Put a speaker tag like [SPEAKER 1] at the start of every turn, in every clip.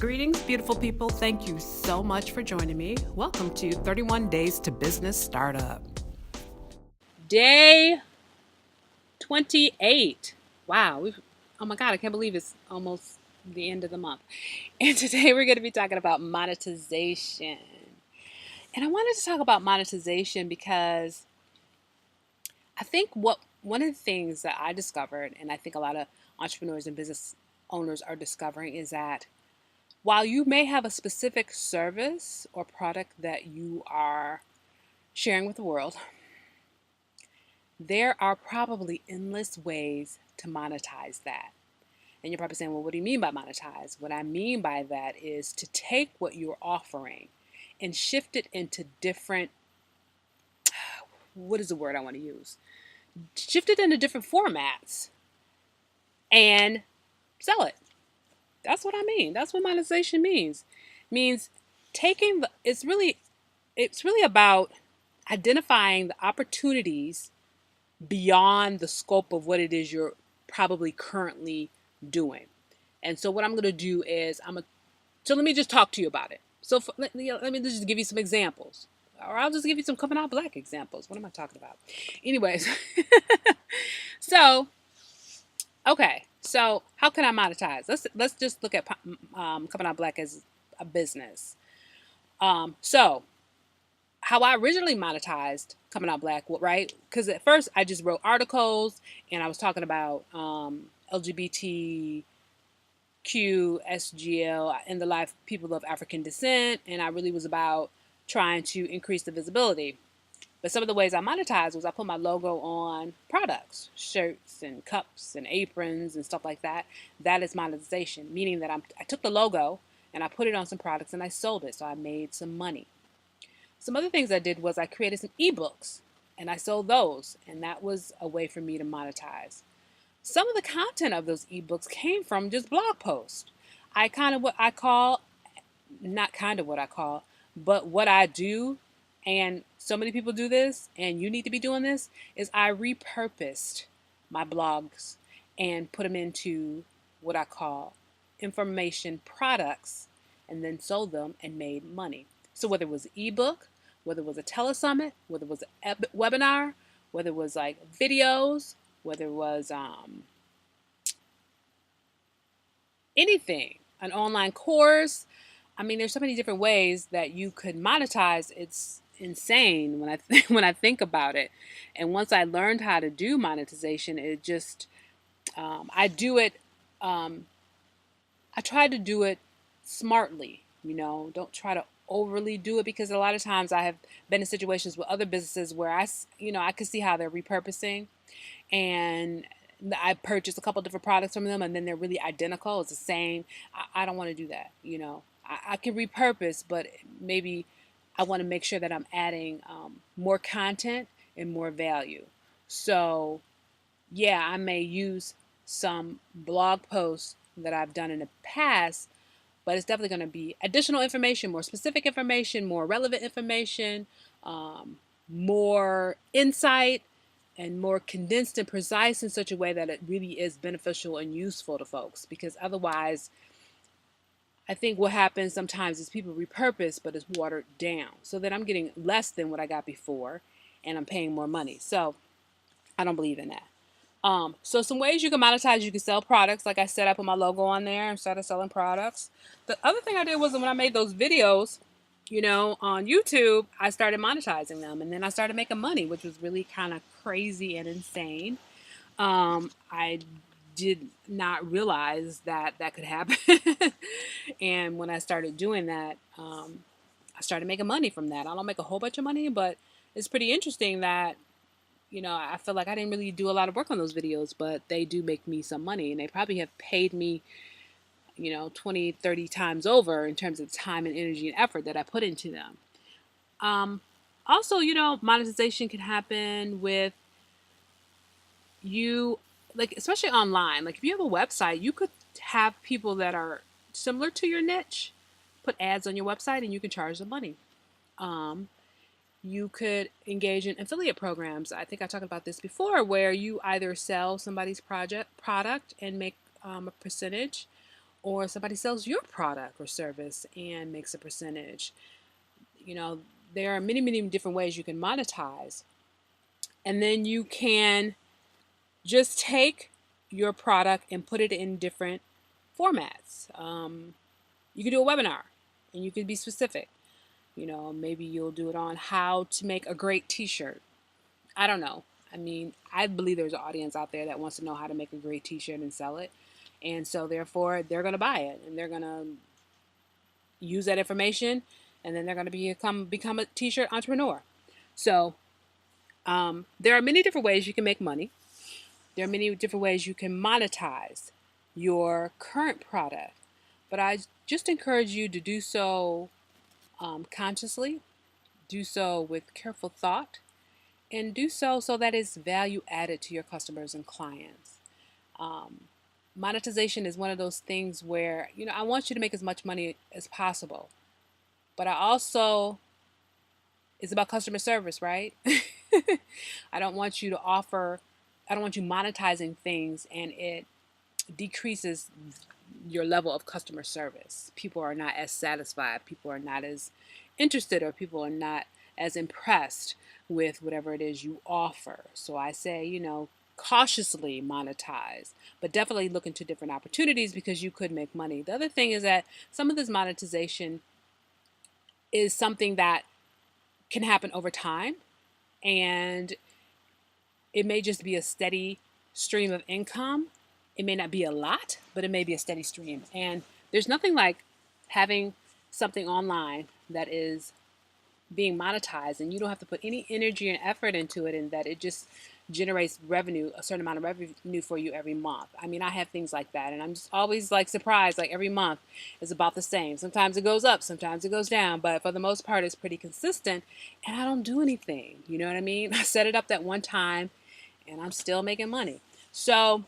[SPEAKER 1] Greetings, beautiful people. Thank you so much for joining me. Welcome to 31 Days to Business Startup. Day 28. Wow. Oh my God, I can't believe it's almost the end of the month. And today we're going to be talking about monetization. And I wanted to talk about monetization because I think one of the things that I discovered, and I think a lot of entrepreneurs and business owners are discovering, is that while you may have a specific service or product that you are sharing with the world, there are probably endless ways to monetize that. And you're probably saying, well, what do you mean by monetize? What I mean by that is to take what you're offering and shift it into different, what is the word I want to use? Shift it into different formats and sell it. That's what I mean. That's what monetization means. It means it's really about identifying the opportunities beyond the scope of what it is you're probably currently doing. And so what I'm going to do is so let me just talk to you about it. So let me just give you some examples, or I'll just give you some coming out black examples. What am I talking about? Anyways, so okay, so how can I monetize? Let's just look at coming out black as a business. So how I originally monetized coming out black, right? Because at first I just wrote articles and I was talking about LGBTQ, SGL, and the life people of African descent, and I really was about trying to increase the visibility. But some of the ways I monetized was I put my logo on products, shirts and cups and aprons and stuff like that. That is monetization, meaning that I took the logo and I put it on some products and I sold it, so I made some money. Some other things I did was I created some ebooks and I sold those, and that was a way for me to monetize. Some of the content of those ebooks came from just blog posts. But what I do, and so many people do this, and you need to be doing this, is I repurposed my blogs and put them into what I call information products, and then sold them and made money. So whether it was an ebook, whether it was a telesummit, whether it was a webinar, whether it was like videos, whether it was anything, an online course. I mean, there's so many different ways that you could monetize. It's insane when when I think about it. And once I learned how to do monetization, it just I do it. I try to do it smartly. Don't try to overly do it, because a lot of times I have been in situations with other businesses where I could see how they're repurposing, and I purchased a couple different products from them and then they're really identical. It's the same. I don't want to do that. I can repurpose, but maybe I want to make sure that I'm adding more content and more value. So yeah, I may use some blog posts that I've done in the past, but it's definitely going to be additional information, more specific information, more relevant information, more insight, and more condensed and precise in such a way that it really is beneficial and useful to folks. Because otherwise, I think what happens sometimes is people repurpose, but it's watered down. So that I'm getting less than what I got before, and I'm paying more money. So I don't believe in that. So some ways you can monetize: you can sell products. Like I said, I put my logo on there and started selling products. The other thing I did was when I made those videos, on YouTube, I started monetizing them, and then I started making money, which was really kind of crazy and insane. I did not realize that could happen. And when I started doing that, I started making money from that. I don't make a whole bunch of money, but it's pretty interesting that I feel like I didn't really do a lot of work on those videos, but they do make me some money, and they probably have paid me 20, 30 times over in terms of time and energy and effort that I put into them. Also, monetization can happen with you, like, especially online. Like if you have a website, you could have people that are similar to your niche put ads on your website and you can charge them money. You could engage in affiliate programs. I think I talked about this before, where you either sell somebody's product and make a percentage, or somebody sells your product or service and makes a percentage. You know, there are many, many different ways you can monetize. And then you can just take your product and put it in different formats. You can do a webinar and you can be specific. You know, maybe you'll do it on how to make a great t-shirt. I don't know. I mean, I believe there's an audience out there that wants to know how to make a great t-shirt and sell it. And so therefore they're going to buy it and they're going to use that information, and then they're going to become a t-shirt entrepreneur. So there are many different ways you can make money. There are many different ways you can monetize your current product. But I just encourage you to do so consciously, do so with careful thought, and do so that it's value added to your customers and clients. Monetization is one of those things where, you know, I want you to make as much money as possible, but I also, it's about customer service, right? I don't want you monetizing things and it decreases your level of customer service. People are not as satisfied, people are not as interested, or people are not as impressed with whatever it is you offer. So I say, you know, cautiously monetize, but definitely look into different opportunities because you could make money. The other thing is that some of this monetization is something that can happen over time, and it may just be a steady stream of income. It may not be a lot, but it may be a steady stream. And there's nothing like having something online that is being monetized and you don't have to put any energy and effort into it, and that it just generates revenue, a certain amount of revenue for you every month. I mean, I have things like that, and I'm just always like surprised, like every month is about the same. Sometimes it goes up, sometimes it goes down, but for the most part it's pretty consistent, and I don't do anything. You know what I mean? I set it up that one time and I'm still making money. So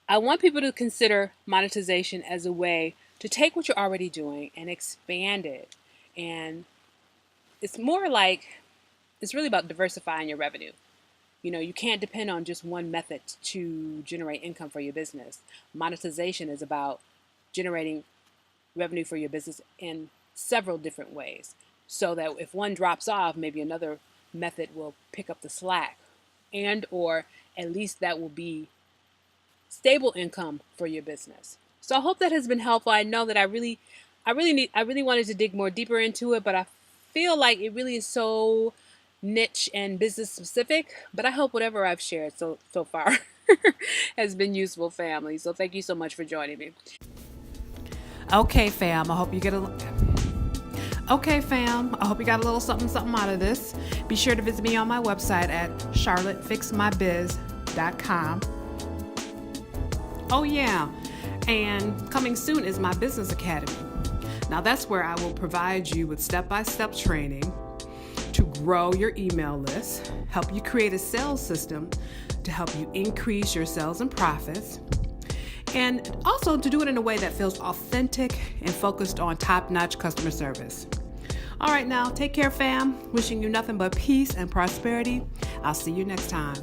[SPEAKER 1] I want people to consider monetization as a way to take what you're already doing and expand it. And it's more like, it's really about diversifying your revenue. You know, you can't depend on just one method to generate income for your business. Monetization is about generating revenue for your business in several different ways, so that if one drops off, maybe another method will pick up the slack, and or at least that will be stable income for your business. So I hope that has been helpful. I know that I really wanted to dig more deeper into it, but I feel like it really is so niche and business specific. But I hope whatever I've shared so far has been useful, family. So thank you so much for joining me. Okay, fam. I hope you got a little something out of this. Be sure to visit me on my website at charlottefixmybiz.com. Oh yeah, and coming soon is my business academy. Now that's where I will provide you with step-by-step training to grow your email list, help you create a sales system to help you increase your sales and profits, and also to do it in a way that feels authentic and focused on top-notch customer service. All right, now take care, fam. Wishing you nothing but peace and prosperity. I'll see you next time.